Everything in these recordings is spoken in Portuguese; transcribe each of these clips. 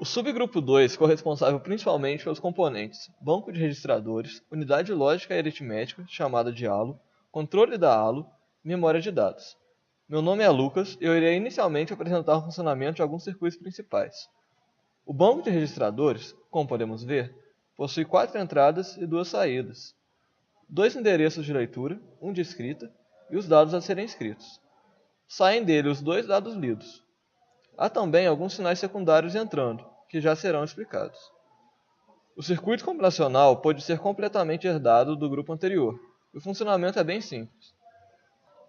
O subgrupo 2 ficou responsável principalmente pelos componentes banco de registradores, unidade lógica e aritmética, chamada de ALU, controle da ALU e memória de dados. Meu nome é Lucas e eu irei inicialmente apresentar o funcionamento de alguns circuitos principais. O banco de registradores, como podemos ver, possui 4 entradas e 2 saídas, 2 endereços de leitura, um de escrita e os dados a serem escritos. Saem dele os 2 dados lidos. Há também alguns sinais secundários entrando, que já serão explicados. O circuito combinacional pode ser completamente herdado do grupo anterior, e o funcionamento é bem simples.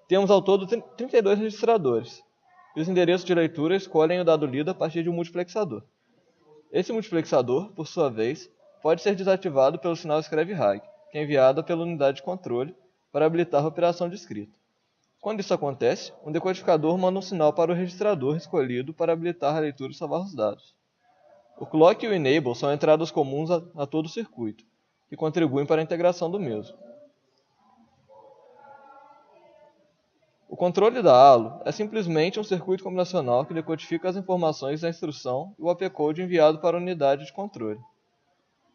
Temos ao todo 32 registradores, e os endereços de leitura escolhem o dado lido a partir de um multiplexador. Esse multiplexador, por sua vez, pode ser desativado pelo sinal escreve-RAG, que é enviado pela unidade de controle para habilitar a operação de escrita. Quando isso acontece, um decodificador manda um sinal para o registrador escolhido para habilitar a leitura e salvar os dados. O clock e o enable são entradas comuns a todo o circuito, que contribuem para a integração do mesmo. O controle da ALU é simplesmente um circuito combinacional que decodifica as informações da instrução e o opcode enviado para a unidade de controle.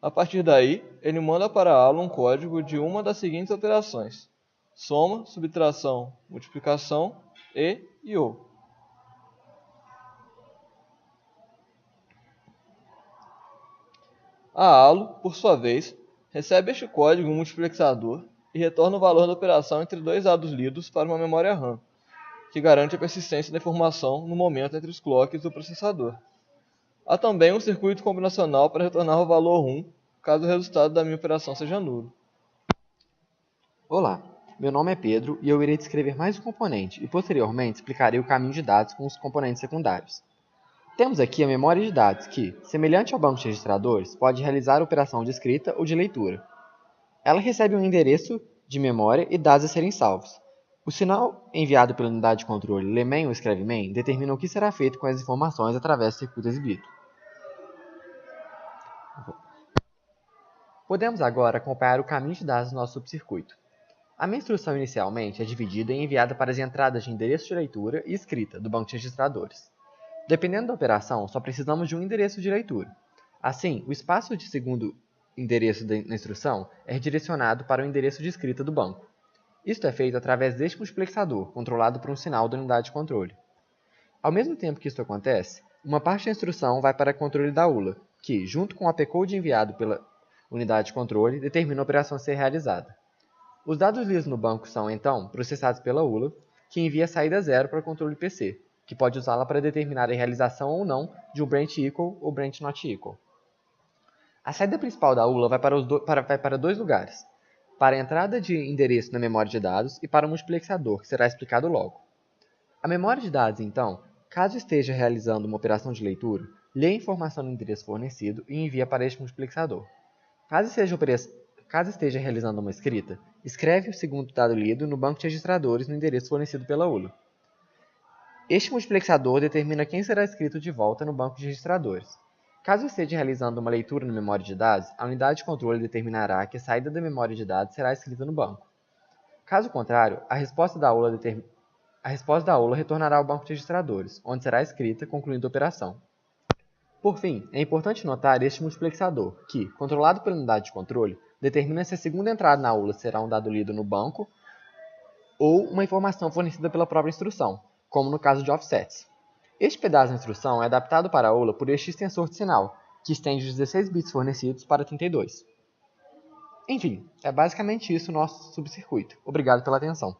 A partir daí, ele manda para a ALU um código de uma das seguintes operações: soma, subtração, multiplicação e ou. A ALU, por sua vez, recebe este código em um multiplexador e retorna o valor da operação entre 2 dados lidos para uma memória RAM, que garante a persistência da informação no momento entre os clocks do processador. Há também um circuito combinacional para retornar o valor 1, caso o resultado da minha operação seja nulo. Olá, meu nome é Pedro e eu irei descrever mais um componente e posteriormente explicarei o caminho de dados com os componentes secundários. Temos aqui a memória de dados que, semelhante ao banco de registradores, pode realizar a operação de escrita ou de leitura. Ela recebe um endereço de memória e dados a serem salvos. O sinal enviado pela unidade de controle LEMEN ou ESCREVEMEN determina o que será feito com as informações através do circuito exibido. Podemos agora acompanhar o caminho de dados do nosso subcircuito. A minha instrução inicialmente é dividida e enviada para as entradas de endereço de leitura e escrita do banco de registradores. Dependendo da operação, só precisamos de um endereço de leitura. Assim, o espaço de segundo endereço da instrução é redirecionado para o endereço de escrita do banco. Isto é feito através deste multiplexador, controlado por um sinal da unidade de controle. Ao mesmo tempo que isso acontece, uma parte da instrução vai para o controle da ULA, que, junto com o opcode enviado pela unidade de controle, determina a operação a ser realizada. Os dados lidos no banco são, então, processados pela ULA, que envia a saída 0 para o controle PC, que pode usá-la para determinar a realização ou não de um branch equal ou branch not equal. A saída principal da ULA vai para 2 lugares: para a entrada de endereço na memória de dados e para o multiplexador, que será explicado logo. A memória de dados, então, caso esteja realizando uma operação de leitura, lê a informação no endereço fornecido e envia para este multiplexador. Caso esteja realizando uma escrita, escreve o segundo dado lido no banco de registradores no endereço fornecido pela ULA. Este multiplexador determina quem será escrito de volta no banco de registradores. Caso esteja realizando uma leitura na memória de dados, a unidade de controle determinará que a saída da memória de dados será escrita no banco. Caso contrário, a resposta da ULA retornará ao banco de registradores, onde será escrita, concluindo a operação. Por fim, é importante notar este multiplexador, que, controlado pela unidade de controle, determina se a segunda entrada na ULA será um dado lido no banco ou uma informação fornecida pela própria instrução, como no caso de offsets. Este pedaço da instrução é adaptado para a ULA por este extensor de sinal, que estende os 16 bits fornecidos para 32. Enfim, é basicamente isso o nosso subcircuito. Obrigado pela atenção.